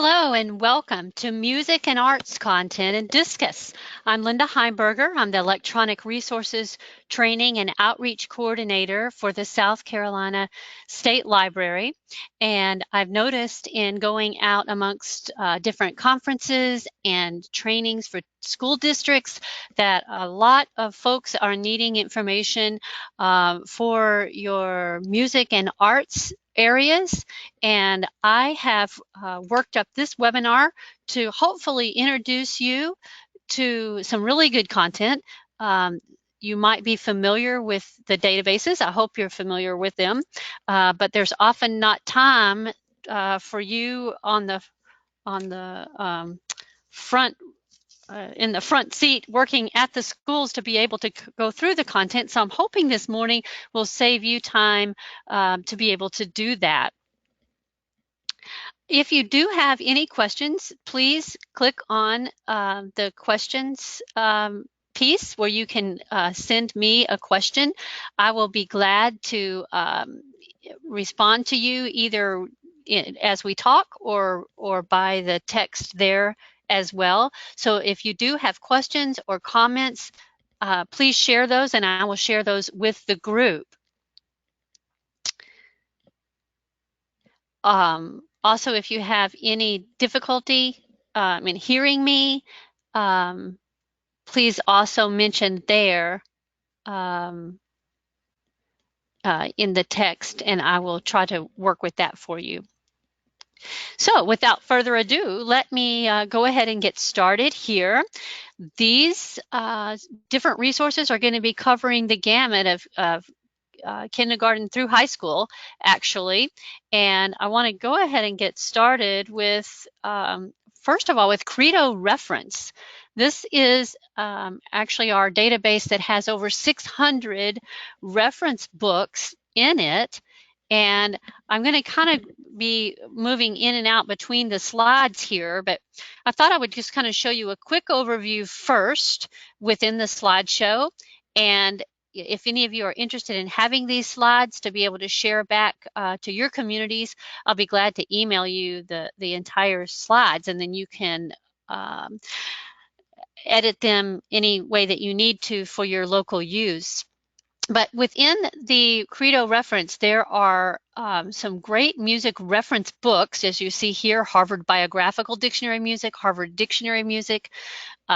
Hello and welcome to Music and Arts Content in Discus. I'm Linda Heimberger. I'm the Electronic Resources Training and Outreach Coordinator for the South Carolina State Library. And I've noticed in going out amongst different conferences and trainings for school districts that a lot of folks are needing information for your music and arts areas, and I have worked up this webinar to hopefully introduce you to some really good content. You might be familiar with the databases. I hope you're familiar with them, but there's often not time for you on the front in the front seat working at the schools to be able to go through the content. So I'm hoping this morning will save you time to be able to do that. If you do have any questions, please click on the questions piece where you can send me a question. I will be glad to respond to you either as we talk or by the text there as well. So if you do have questions or comments, please share those and I will share those with the group. Also, if you have any difficulty in hearing me, please also mention there in the text, and I will try to work with that for you. So without further ado, let me go ahead and get started here. These different resources are going to be covering the gamut of kindergarten through high school, actually. And I want to go ahead and get started with, first of all, with Credo reference. This is actually our database that has over 600 reference books in it. And I'm going to kind of be moving in and out between the slides here, but I thought I would just kind of show you a quick overview first within the slideshow. And if any of you are interested in having these slides to be able to share back to your communities, I'll be glad to email you the entire slides, and then you can edit them any way that you need to for your local use. But within the Credo reference, there are some great music reference books, as you see here: Harvard Biographical Dictionary of Music, Harvard Dictionary of Music,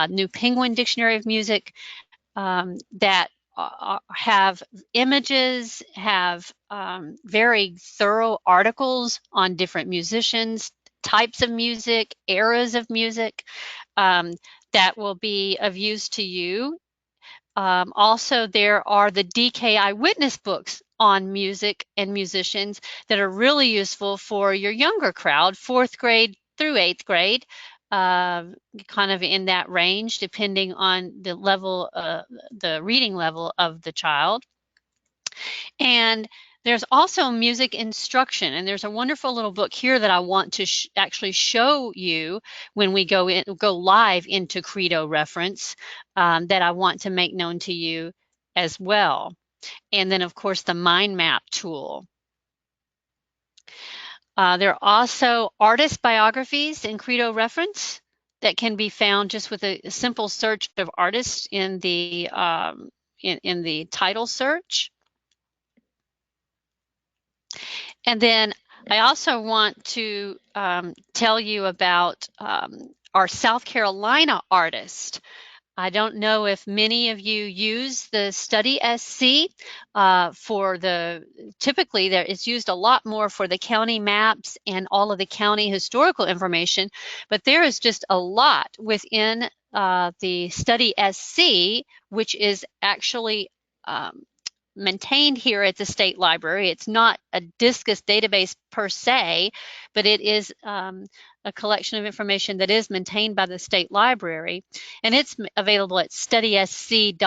New Penguin Dictionary of Music, that have images, have very thorough articles on different musicians, types of music, eras of music, that will be of use to you. Also, there are the DK Eyewitness books on music and musicians that are really useful for your younger crowd, 4th grade through 8th grade, kind of in that range, depending on the level, the reading level of the child. And there's also music instruction, and there's a wonderful little book here that I want to actually show you when we go live into Credo reference, that I want to make known to you as well. And then, of course, the mind map tool. There are also artist biographies in Credo reference that can be found just with a simple search of artists in the title search. And then I also want to tell you about our South Carolina artist. I don't know if many of you use the Study SC for typically it's used a lot more for the county maps and all of the county historical information, but there is just a lot within the Study SC, which is actually maintained here at the State Library. It's not a Discus database per se, but it is a collection of information that is maintained by the State Library, and it's available at studysc.org.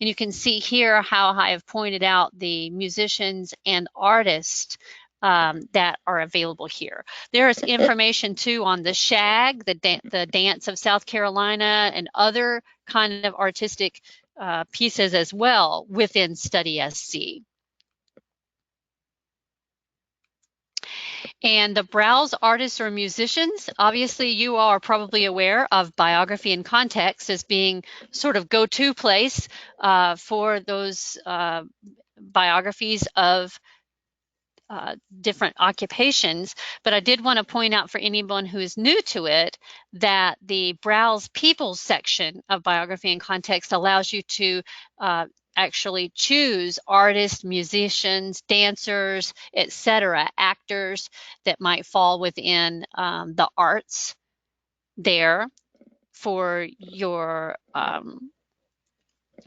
And you can see here how I have pointed out the musicians and artists that are available here. There is information too on the shag, the dance of South Carolina, and other kind of artistic pieces as well within Study SC. And the browse artists or musicians, obviously you are probably aware of biography and context as being sort of go-to place for those biographies of different occupations. But I did want to point out for anyone who is new to it that the Browse People section of biography and context allows you to actually choose artists, musicians, dancers, etc., actors that might fall within the arts there for your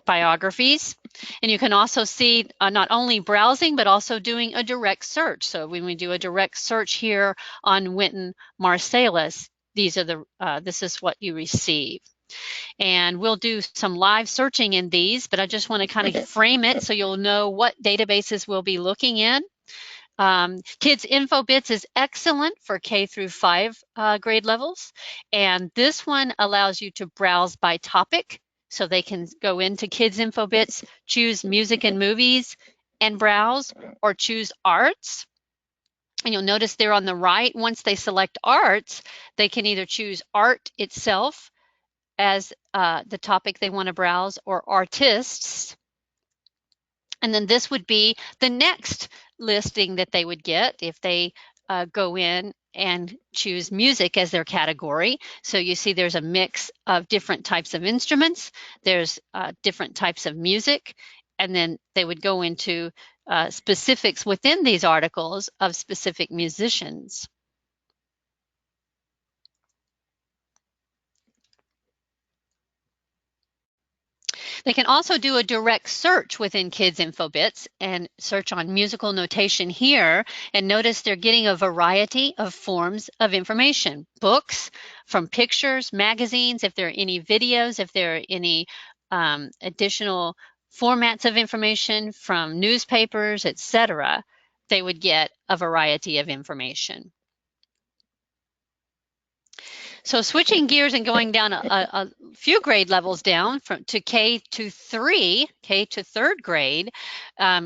biographies. And you can also see not only browsing, but also doing a direct search. So when we do a direct search here on Wynton Marsalis, these are this is what you receive. And we'll do some live searching in these, but I just want to kind of frame it so you'll know what databases we'll be looking in. Kids Info Bits is excellent for K through 5 grade levels. And this one allows you to browse by topic. So they can go into Kids Info Bits, choose music and movies and browse, or choose arts. And you'll notice there on the right, once they select arts, they can either choose art itself as the topic they want to browse, or artists. And then this would be the next listing that they would get if they go in and choose music as their category. So you see there's a mix of different types of instruments, there's different types of music, and then they would go into specifics within these articles of specific musicians. They can also do a direct search within Kids Info Bits and search on musical notation here, and notice they're getting a variety of forms of information. Books, from pictures, magazines, if there are any videos, if there are any additional formats of information from newspapers, etc., they would get a variety of information. So switching gears and going down a few grade levels down to K to 3, K to 3rd grade,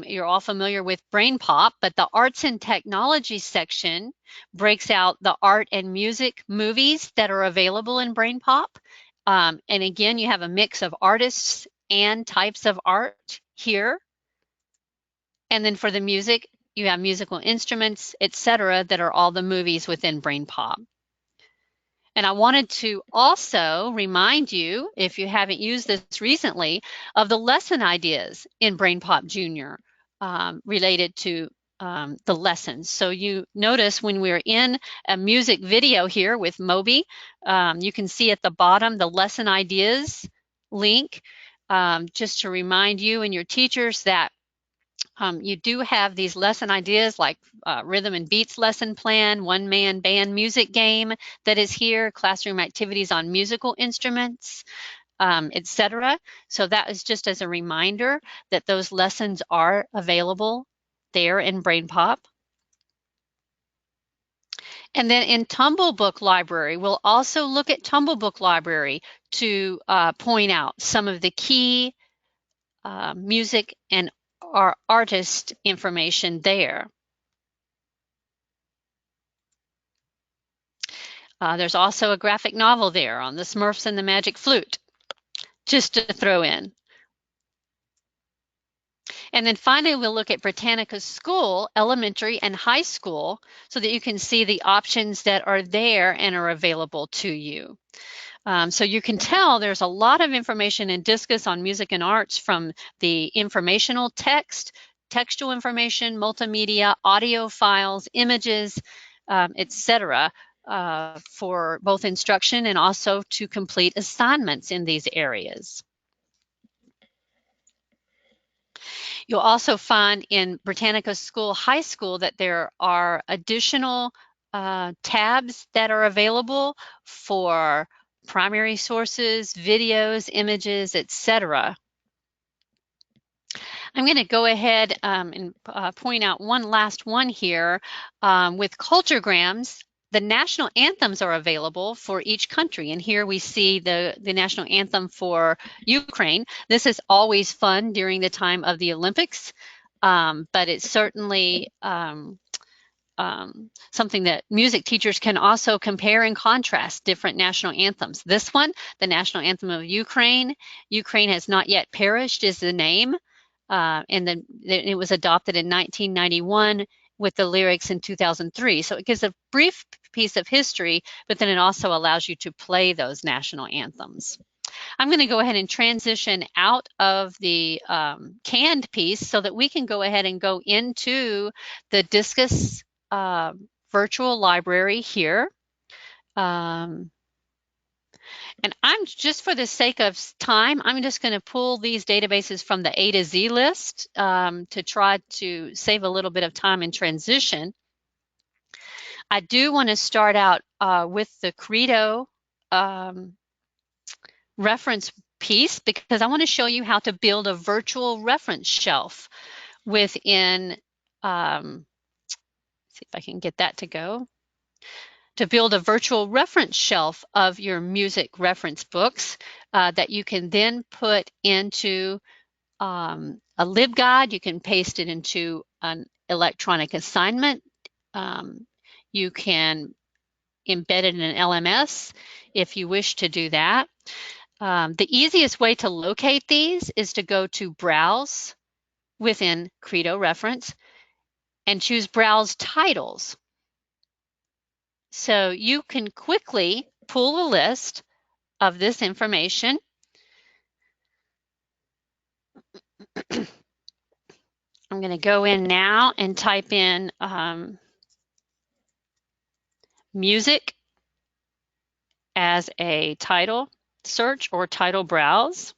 you're all familiar with BrainPOP, but the arts and technology section breaks out the art and music movies that are available in BrainPOP. And again, you have a mix of artists and types of art here. And then for the music, you have musical instruments, etc., that are all the movies within BrainPOP. And I wanted to also remind you, if you haven't used this recently, of the lesson ideas in BrainPOP Junior related to the lessons. So you notice when we're in a music video here with Moby, you can see at the bottom the lesson ideas link, just to remind you and your teachers that you do have these lesson ideas like rhythm and beats lesson plan, one-man band music game that is here, classroom activities on musical instruments, etc. So that is just as a reminder that those lessons are available there in BrainPOP. And then in Tumble Book Library, we'll also look at Tumble Book Library to point out some of the key music and our artist information there. There's also a graphic novel there on the Smurfs and the Magic Flute, just to throw in. And then finally, we'll look at Britannica's school, elementary and high school, so that you can see the options that are there and are available to you. So you can tell there's a lot of information in Discus on music and arts, from the informational text, textual information, multimedia, audio files, images, etc., for both instruction and also to complete assignments in these areas. You'll also find in Britannica School High School that there are additional tabs that are available for primary sources, videos, images, etc. I'm going to go ahead and point out one last one here. With CultureGrams, the national anthems are available for each country. And here we see the national anthem for Ukraine. This is always fun during the time of the Olympics, but it's certainly something that music teachers can also compare and contrast different national anthems. This one, the national anthem of Ukraine, Ukraine has not yet perished is the name, and then it was adopted in 1991 with the lyrics in 2003. So it gives a brief piece of history, but then it also allows you to play those national anthems. I'm going to go ahead and transition out of the canned piece so that we can go ahead and go into the Discus virtual library here. And I'm just for the sake of time, I'm just going to pull these databases from the A to Z list to try to save a little bit of time in transition. I do want to start out with the Credo reference piece because I want to show you how to build a virtual reference shelf within, see if I can get that to go, to build a virtual reference shelf of your music reference books that you can then put into a LibGuide. You can paste it into an electronic assignment. You can embed it in an LMS if you wish to do that. The easiest way to locate these is to go to Browse within Credo Reference and choose Browse Titles. So you can quickly pull a list of this information. I'm going to go in now and type in music as a title search or title browse.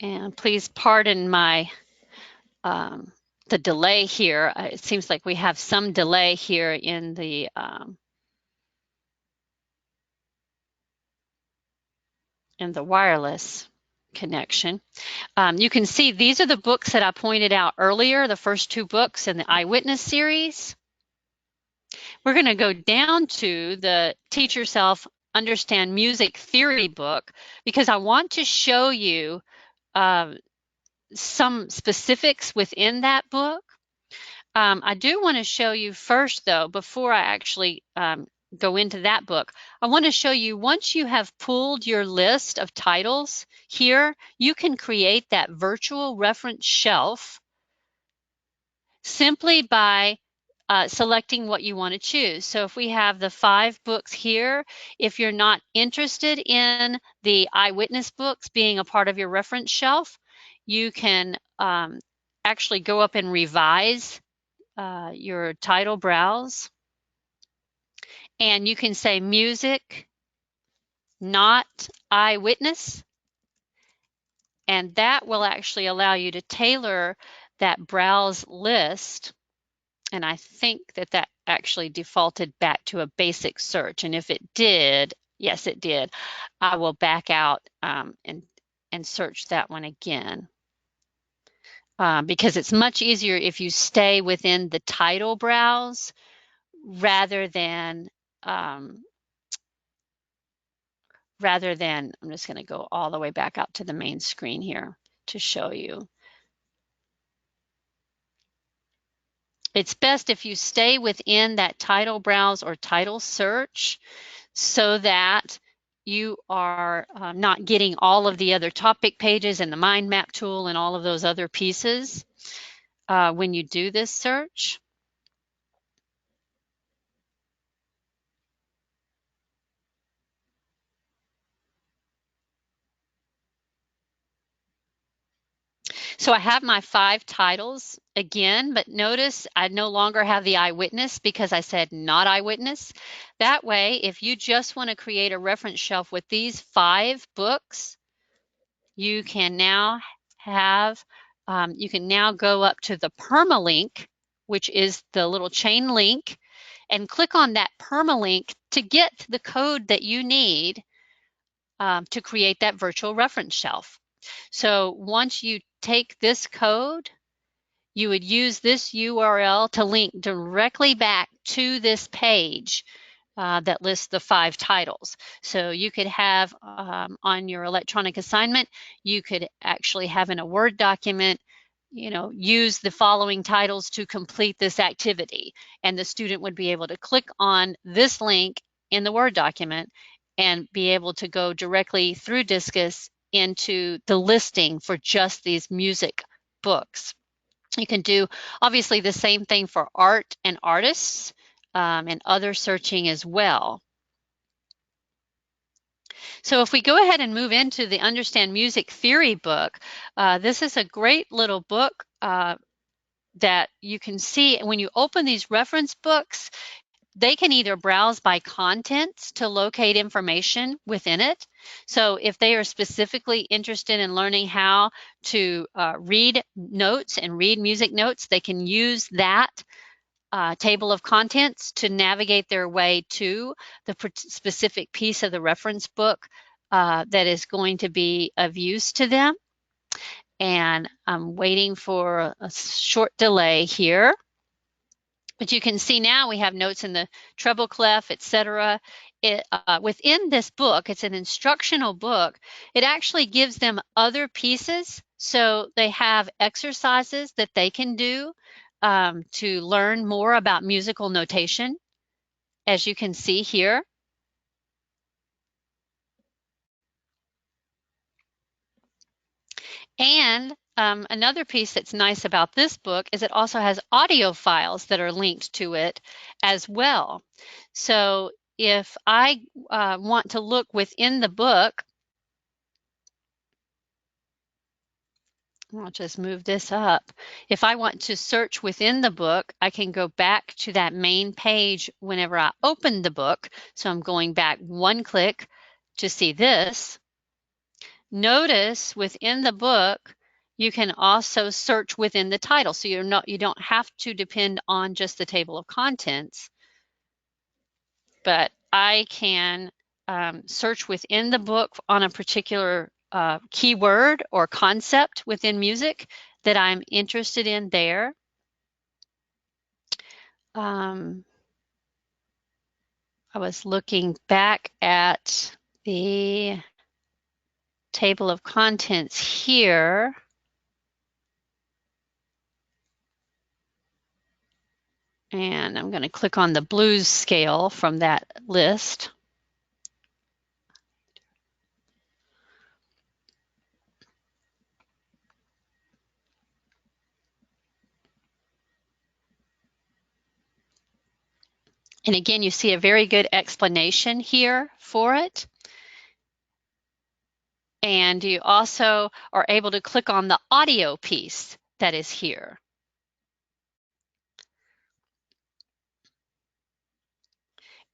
And please pardon my the delay here. It seems like we have some delay here in the wireless connection. You can see these are the books that I pointed out earlier, the first two books in the Eyewitness series. We're going to go down to the Teach Yourself Understand Music Theory book because I want to show you some specifics within that book. I do want to show you first, though, before I actually go into that book, I want to show you once you have pulled your list of titles here, you can create that virtual reference shelf simply by selecting what you want to choose. So if we have the 5 books here, if you're not interested in the Eyewitness books being a part of your reference shelf, you can actually go up and revise your title browse. And you can say music, not Eyewitness. And that will actually allow you to tailor that browse list. And I think that that actually defaulted back to a basic search. And if it did, yes, it did, I will back out and search that one again. Because it's much easier if you stay within the title browse rather than, I'm just going to go all the way back out to the main screen here to show you. It's best if you stay within that title browse or title search so that you are not getting all of the other topic pages and the mind map tool and all of those other pieces when you do this search. So I have my 5 titles again, but notice I no longer have the Eyewitness because I said not Eyewitness. That way, if you just want to create a reference shelf with these 5 books, you can now have, you can now go up to the permalink, which is the little chain link, and click on that permalink to get the code that you need to create that virtual reference shelf. So once you take this code, you would use this URL to link directly back to this page that lists the 5 titles. So you could have on your electronic assignment, you could actually have in a Word document use the following titles to complete this activity. And the student would be able to click on this link in the Word document and be able to go directly through Discus into the listing for just these music books. You can do obviously the same thing for art and artists and other searching as well. So if we go ahead and move into the Understand Music Theory book, this is a great little book that you can see when you open these reference books. They can either browse by contents to locate information within it. So if they are specifically interested in learning how to read notes and read music notes, they can use that table of contents to navigate their way to the specific piece of the reference book that is going to be of use to them. And I'm waiting for a short delay here. But you can see now we have notes in the treble clef, etc. Within this book, it's an instructional book. It actually gives them other pieces. So they have exercises that they can do to learn more about musical notation, as you can see here. And another piece that's nice about this book is it also has audio files that are linked to it as well. So if I want to look within the book, I'll just move this up. If I want to search within the book, I can go back to that main page whenever I open the book. So I'm going back one click to see this. Notice within the book, you can also search within the title. So you don't have to depend on just the table of contents, but I can search within the book on a particular keyword or concept within music that I'm interested in there. I was looking back at the table of contents here. And I'm going to click on the blues scale from that list. And again, you see a very good explanation here for it. And you also are able to click on the audio piece that is here.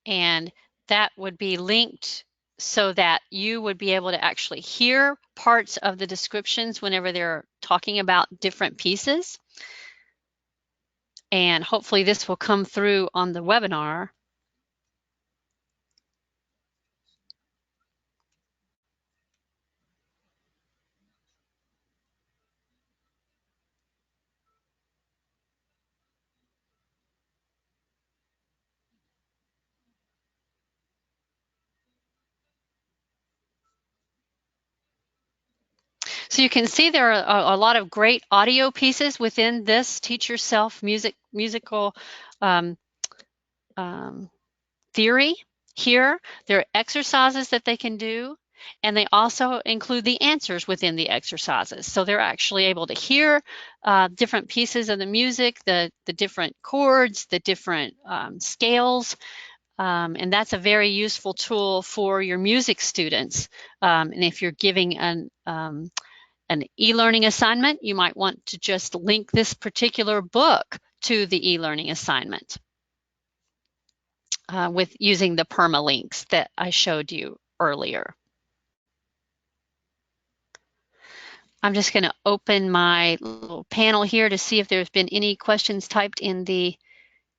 And that would be linked so that you would be able to actually hear parts of the descriptions whenever they're talking about different pieces. And hopefully this will come through on the webinar. So you can see there are a lot of great audio pieces within this Teach Yourself musical theory here. There are exercises that they can do, and they also include the answers within the exercises. So they're actually able to hear different pieces of the music, the different chords, the different scales, and that's a very useful tool for your music students. And if you're giving an e-learning assignment, you might want to just link this particular book to the e-learning assignment with using the permalinks that I showed you earlier. I'm just going to open my little panel here to see if there's been any questions typed in the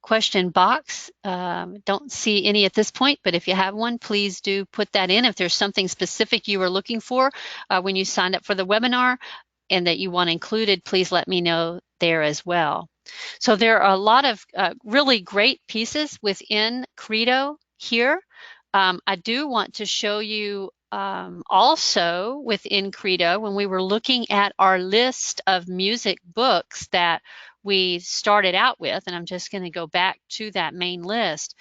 question box. Don't see any at this point, but if you have one, please do put that in. If there's something specific you were looking for when you signed up for the webinar and that you want included, please let me know there as well. So there are a lot of really great pieces within Credo here. I do want to show you also within Credo, when we were looking at our list of music books that we started out with, and I'm just going to go back to that main list,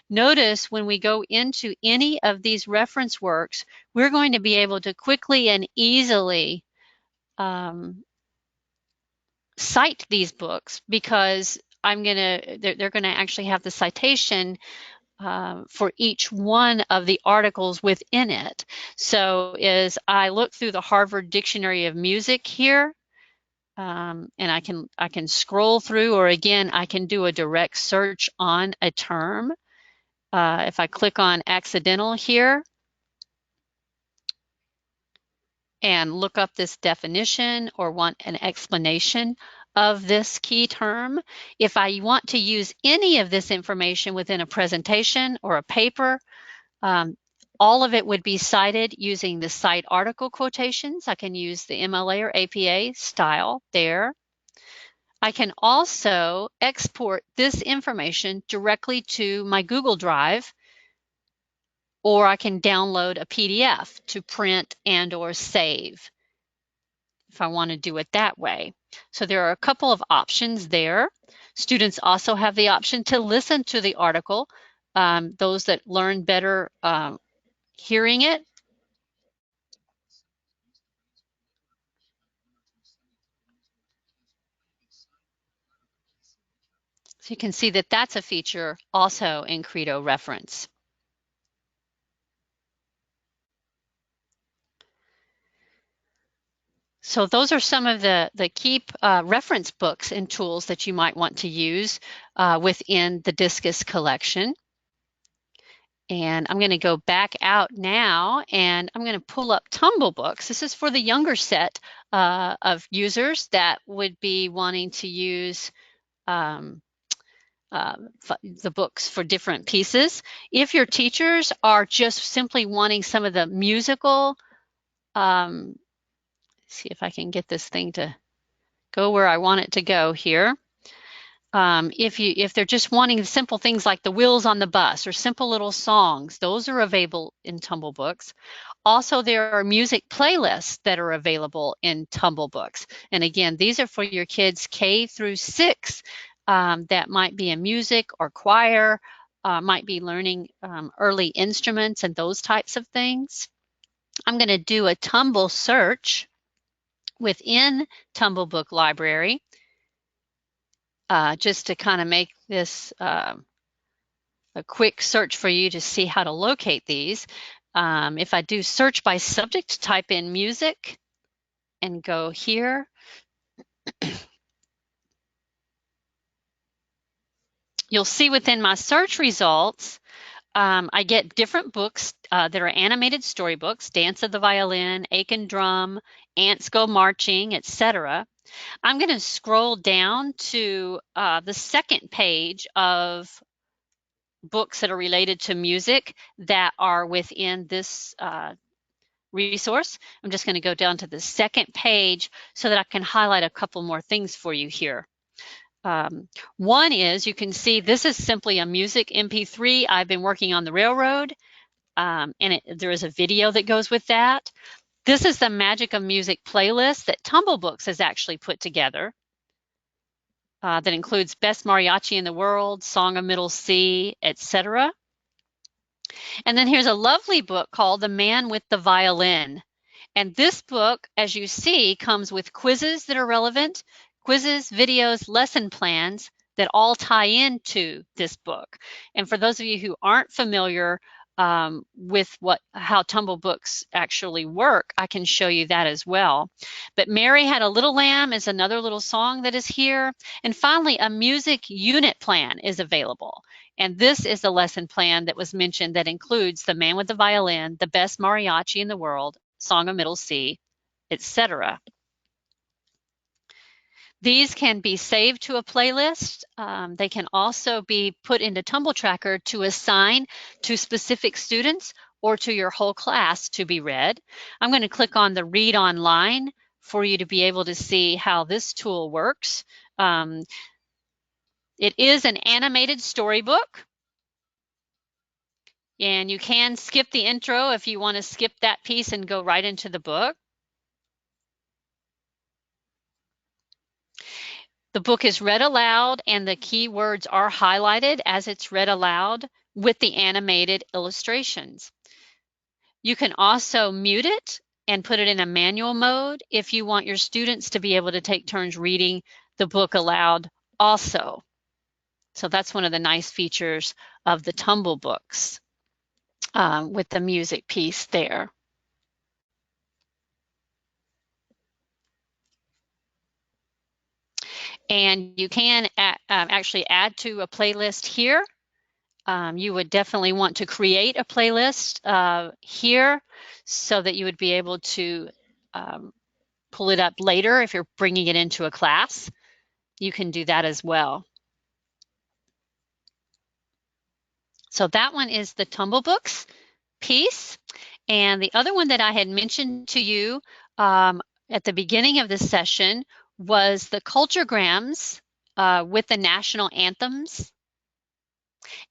notice when we go into any of these reference works, we're going to be able to quickly and easily cite these books, because they're going to actually have the citation for each one of the articles within it. So as I look through the Harvard Dictionary of Music here, and I can scroll through, or again, I can do a direct search on a term. If I click on accidental here and look up this definition or want an explanation of this key term, if I want to use any of this information within a presentation or a paper, all of it would be cited using the cite article quotations. I can use the MLA or APA style there. I can also export this information directly to my Google Drive, or I can download a PDF to print and or save if I want to do it that way. So there are a couple of options there. Students also have the option to listen to the article. Those that learn better hearing it. So you can see that that's a feature also in Credo reference. So those are some of the key reference books and tools that you might want to use within the Discus collection. And I'm going to go back out now, and I'm going to pull up Tumble books. This is for the younger set of users that would be wanting to use the books for different pieces. If your teachers are just simply wanting some of the musical, see if I can get this thing to go where I want it to go here. If they're just wanting simple things like the wheels on the bus or simple little songs, those are available in Tumble books. Also, there are music playlists that are available in Tumble books. And again, these are for your kids K through 6 that might be in music or choir, might be learning early instruments and those types of things. I'm going to do a Tumble search within Tumble Book Library just to kind of make this a quick search for you to see how to locate these. If I do search by subject, type in music and go here. You'll see within my search results, I get different books that are animated storybooks, Dance of the Violin, Aiken Drum, Ants Go Marching, etc. I'm going to scroll down to the second page of books that are related to music that are within this resource. I'm just going to go down to the second page so that I can highlight a couple more things for you here. One is, you can see this is simply a music MP3. I've been working on the railroad, and there is a video that goes with that. This is the Magic of Music playlist that Tumble Books has actually put together. That includes Best Mariachi in the World, Song of Middle C, etc. And then here's a lovely book called The Man with the Violin. And this book, as you see, comes with quizzes that are relevant, quizzes, videos, lesson plans that all tie into this book. And for those of you who aren't familiar with how Tumble books actually work, I can show you that as well. But Mary Had a Little Lamb is another little song that is here. And finally, a music unit plan is available. And this is the lesson plan that was mentioned that includes The Man with the Violin, The Best Mariachi in the World, Song of Middle C, etc. These can be saved to a playlist. They can also be put into Tumble Tracker to assign to specific students or to your whole class to be read. I'm going to click on the Read Online for you to be able to see how this tool works. It is an animated storybook. And you can skip the intro if you want to skip that piece and go right into the book. The book is read aloud and the key words are highlighted as it's read aloud with the animated illustrations. You can also mute it and put it in a manual mode if you want your students to be able to take turns reading the book aloud also. So that's one of the nice features of the Tumble books with the music piece there. And you can actually add to a playlist here. You would definitely want to create a playlist here so that you would be able to pull it up later if you're bringing it into a class. You can do that as well. So that one is the Tumble Books piece. And the other one that I had mentioned to you at the beginning of this session was the CultureGrams with the national anthems.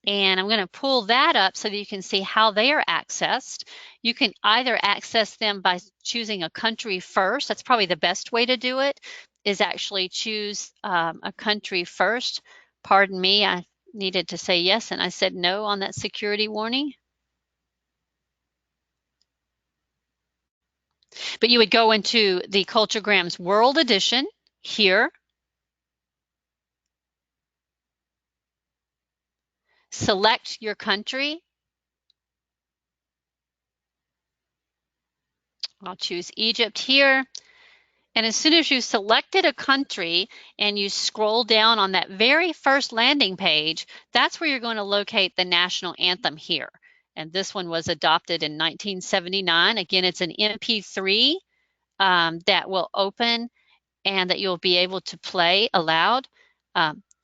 And I'm going to pull that up so that you can see how they are accessed. You can either access them by choosing a country first. That's probably the best way to do it, is actually choose a country first. Pardon me, I needed to say yes and I said no on that security warning. But you would go into the CultureGrams World Edition here. Select your country. I'll choose Egypt here. And as soon as you selected a country and you scroll down on that very first landing page, that's where you're going to locate the national anthem here. And this one was adopted in 1979. Again, it's an MP3 that will open and that you'll be able to play aloud.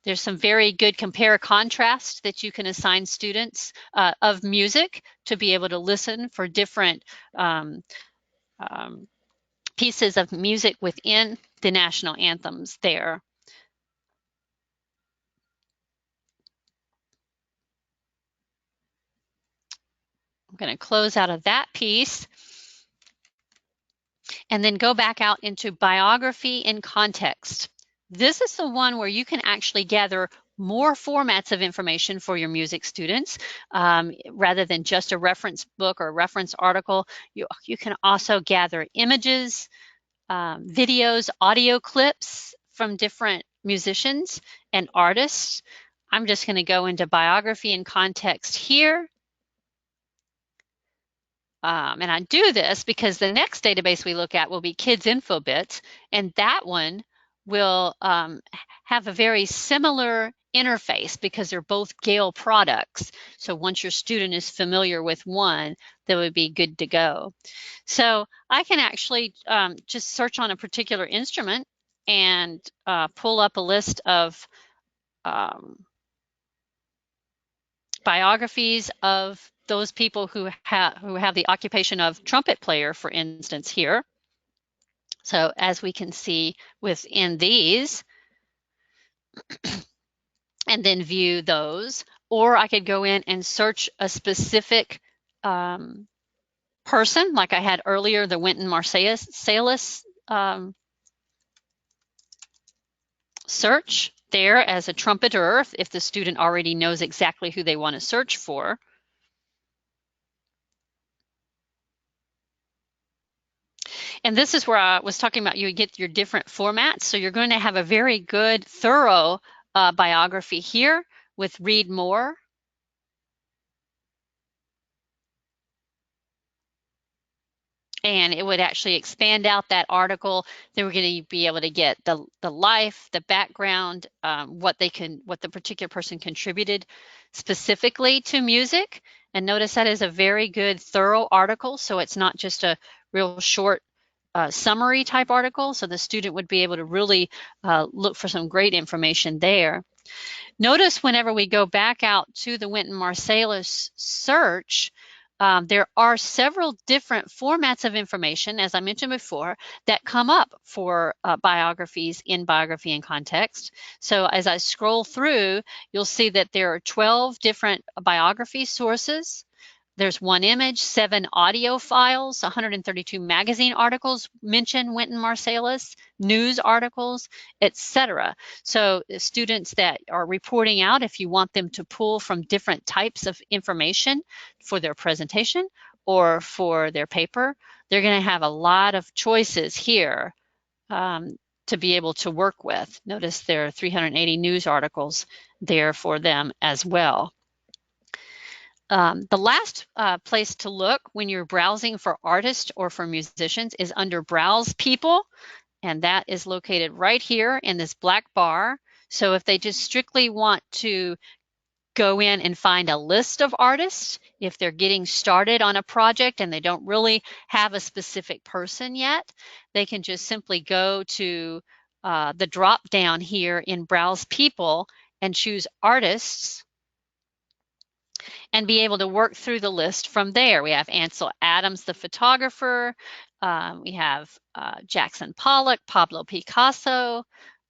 There's some very good compare contrast that you can assign students of music to be able to listen for different pieces of music within the national anthems there. I'm going to close out of that piece and then go back out into biography in context. This is the one where you can actually gather more formats of information for your music students rather than just a reference book or a reference article. You can also gather images, videos, audio clips from different musicians and artists. I'm just going to go into biography and context here. And I do this because the next database we look at will be Kids InfoBits, and that one will have a very similar interface because they're both Gale products. So once your student is familiar with one, they would be good to go. So I can actually just search on a particular instrument and pull up a list of biographies of those people who have the occupation of trumpet player, for instance, here. So as we can see within these, and then view those, or I could go in and search a specific person, like I had earlier, the Wynton Marsalis search there as a trumpeter if the student already knows exactly who they want to search for. And this is where I was talking about you get your different formats. So you're going to have a very good, thorough biography here with read more. And it would actually expand out that article. Then we're going to be able to get the life, the background, what the particular person contributed specifically to music. And notice that is a very good, thorough article. So it's not just a real short summary type article. So the student would be able to really look for some great information there. Notice whenever we go back out to the Wynton Marsalis search, there are several different formats of information, as I mentioned before, that come up for biographies in biography and context. So as I scroll through, you'll see that there are 12 different biography sources. There's 1 image, 7 audio files, 132 magazine articles mention Wynton Marsalis, news articles, etc. So students that are reporting out, if you want them to pull from different types of information for their presentation or for their paper, they're going to have a lot of choices here to be able to work with. Notice there are 380 news articles there for them as well. The last place to look when you're browsing for artists or for musicians is under Browse People, and that is located right here in this black bar. So if they just strictly want to go in and find a list of artists, if they're getting started on a project and they don't really have a specific person yet, they can just simply go to the drop down here in Browse People and choose Artists, and be able to work through the list from there. We have Ansel Adams, the photographer. We have Jackson Pollock, Pablo Picasso.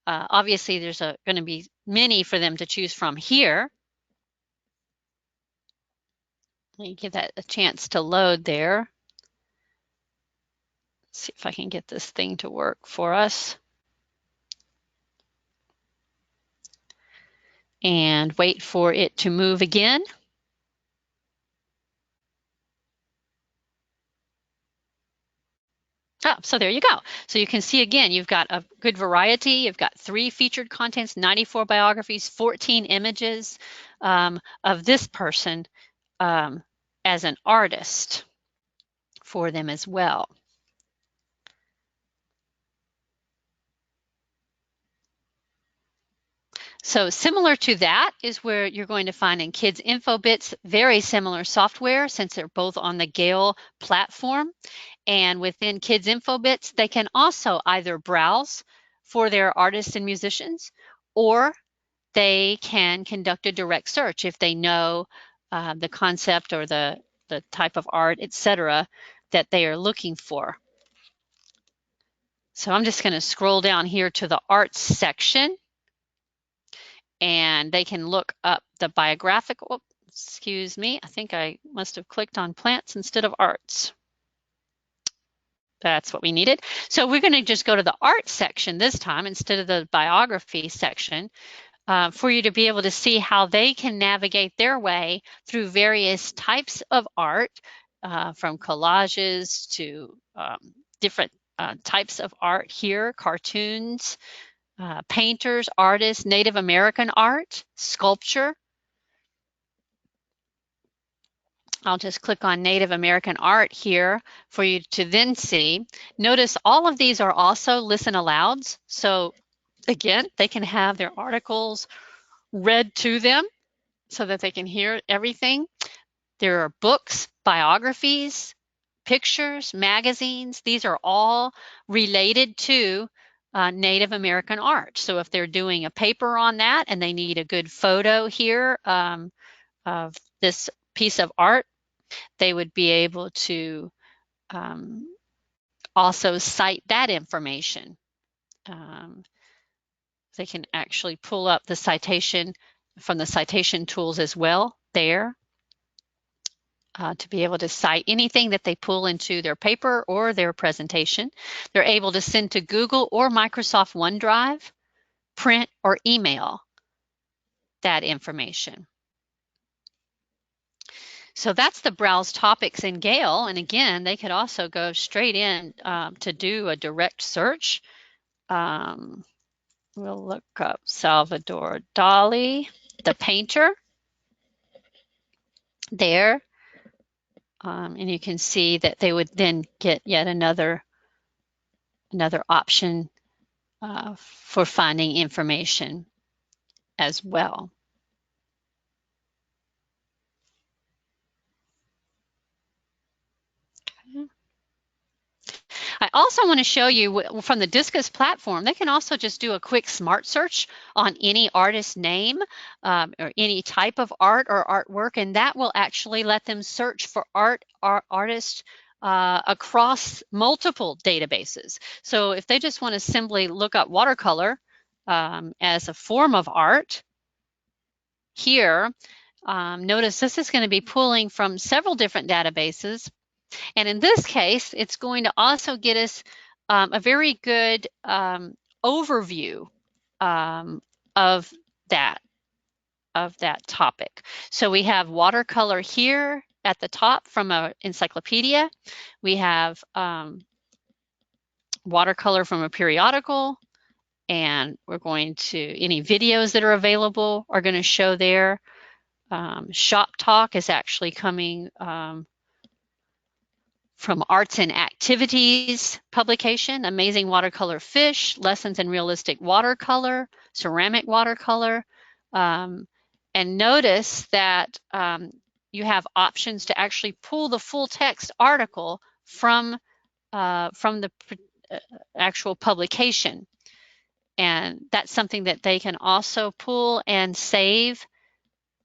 Obviously, there's going to be many for them to choose from here. Let me give that a chance to load there. Let's see if I can get this thing to work for us. And wait for it to move again. Oh, so there you go. So you can see again, you've got a good variety. You've got 3 featured contents, 94 biographies, 14 images of this person as an artist for them as well. So similar to that is where you're going to find in Kids Info Bits, very similar software since they're both on the Gale platform. And within Kids Info Bits, they can also either browse for their artists and musicians, or they can conduct a direct search if they know the concept or the type of art, etc., that they are looking for. So I'm just going to scroll down here to the arts section, and they can look up the biographical, excuse me, I think I must have clicked on plants instead of arts. That's what we needed. So we're going to just go to the art section this time instead of the biography section for you to be able to see how they can navigate their way through various types of art, from collages to different types of art here, cartoons, painters, artists, Native American art, sculpture. I'll just click on Native American art here for you to then see. Notice all of these are also listen alouds. So again, they can have their articles read to them so that they can hear everything. There are books, biographies, pictures, magazines. These are all related to Native American art. So if they're doing a paper on that and they need a good photo here of this piece of art, they would be able to also cite that information. They can actually pull up the citation from the citation tools as well there to be able to cite anything that they pull into their paper or their presentation. They're able to send to Google or Microsoft OneDrive, print, or email that information. So that's the browse topics in Gale. And again, they could also go straight in to do a direct search. We'll look up Salvador Dali, the painter, there. And you can see that they would then get yet another option for finding information as well. I also want to show you from the Discus platform, they can also just do a quick smart search on any artist name or any type of art or artwork, and that will actually let them search for artists across multiple databases. So if they just want to simply look up watercolor as a form of art, here Notice this is going to be pulling from several different databases. And in this case, it's going to also get us a very good overview of that topic. So we have watercolor here at the top from an encyclopedia. We have watercolor from a periodical, and we're going to, any videos that are available are going to show there. Shop Talk is actually coming from Arts and Activities publication, Amazing Watercolor Fish, Lessons in Realistic Watercolor, Ceramic Watercolor. And notice that you have options to actually pull the full text article from the actual publication. And that's something that they can also pull and save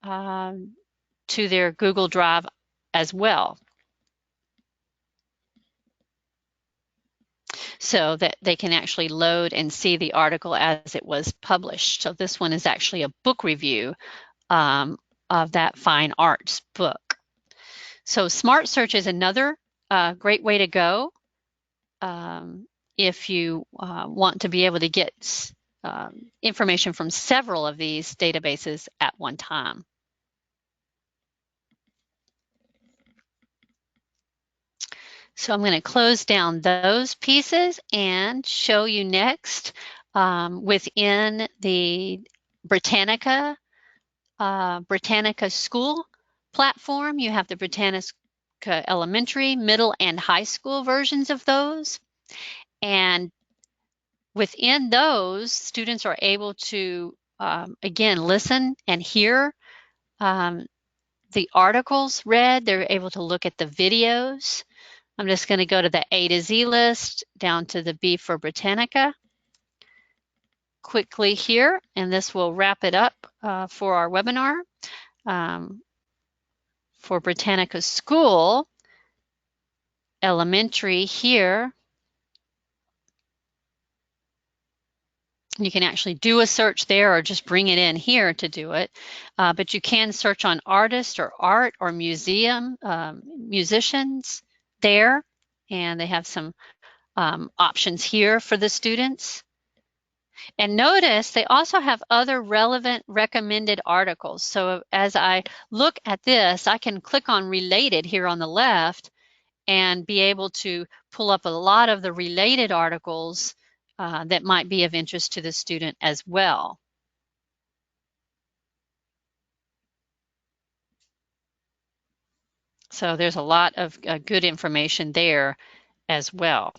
to their Google Drive as well, so that they can actually load and see the article as it was published. So this one is actually a book review of that fine arts book. So Smart Search is another great way to go if you want to be able to get information from several of these databases at one time. So I'm going to close down those pieces and show you next within the Britannica School platform. You have the Britannica elementary, middle, and high school versions of those. And within those, students are able to, again, listen and hear the articles read. They're able to look at the videos. I'm just going to go to the A to Z list, down to the B for Britannica quickly here, and this will wrap it up for our webinar. For Britannica School Elementary here, you can actually do a search there or just bring it in here to do it. But you can search on artist or art or museum, musicians there, and they have some options here for the students. And notice they also have other relevant recommended articles. So as I look at this, I can click on related here on the left and be able to pull up a lot of the related articles that might be of interest to the student as well. So there's a lot of good information there as well.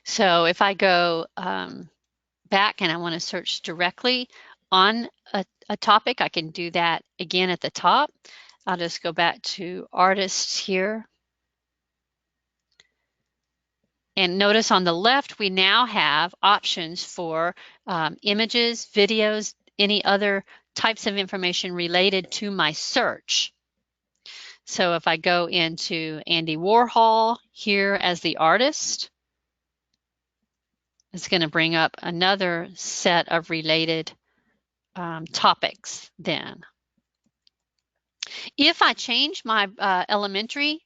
So if I go back and I want to search directly on a topic, I can do that again at the top. I'll just go back to artists here. And notice on the left, we now have options for images, videos, any other types of information related to my search. So if I go into Andy Warhol here as the artist, it's going to bring up another set of related topics then. If I change my elementary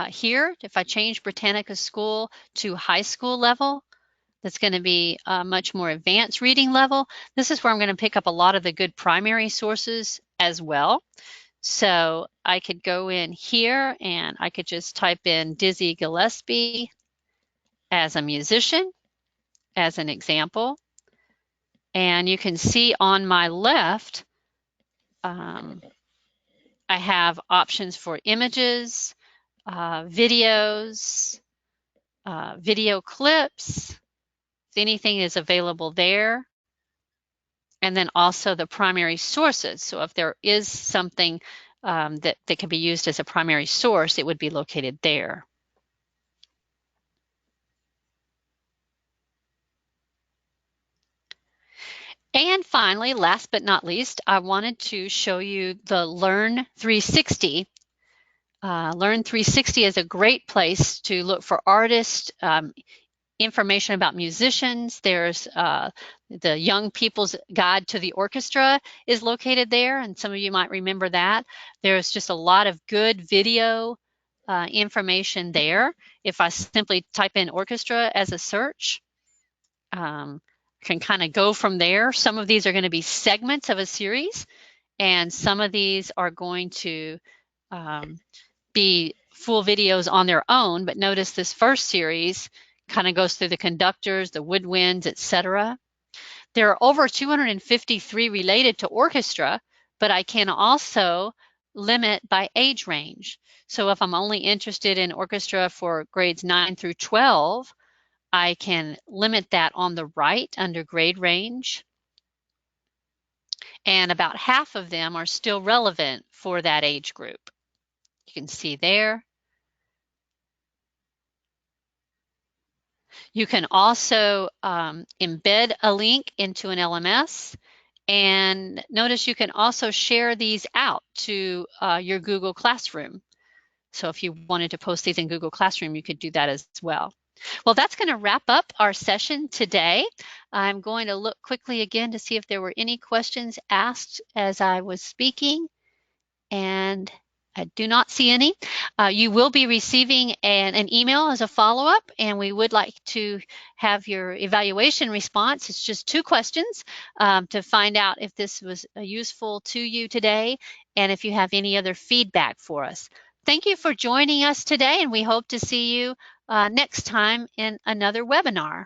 here, if I change Britannica School to high school level, that's going to be a much more advanced reading level. This is where I'm going to pick up a lot of the good primary sources as well. So I could go in here and I could just type in Dizzy Gillespie as a musician, as an example. And you can see on my left, I have options for images, videos, video clips, if anything is available there. And then also the primary sources. So if there is something that can be used as a primary source, it would be located there. And finally, last but not least, I wanted to show you the Learn 360. Learn 360 is a great place to look for artists information about musicians. There's the Young People's Guide to the Orchestra is located there, and some of you might remember that. There's just a lot of good video information there. If I simply type in orchestra as a search, can kind of go from there. Some of these are going to be segments of a series, and some of these are going to be full videos on their own. But notice this first series kind of goes through the conductors, the woodwinds, etc. There are over 253 related to orchestra, but I can also limit by age range. So if I'm only interested in orchestra for grades 9 through 12, I can limit that on the right under grade range. And about half of them are still relevant for that age group. You can see there. You can also embed a link into an LMS. And notice you can also share these out to your Google Classroom. So if you wanted to post these in Google Classroom, you could do that as well. Well, that's going to wrap up our session today. I'm going to look quickly again to see if there were any questions asked as I was speaking, and I do not see any. You will be receiving an email as a follow-up, and we would like to have your evaluation response. It's just 2 questions to find out if this was useful to you today and if you have any other feedback for us. Thank you for joining us today, and we hope to see you next time in another webinar.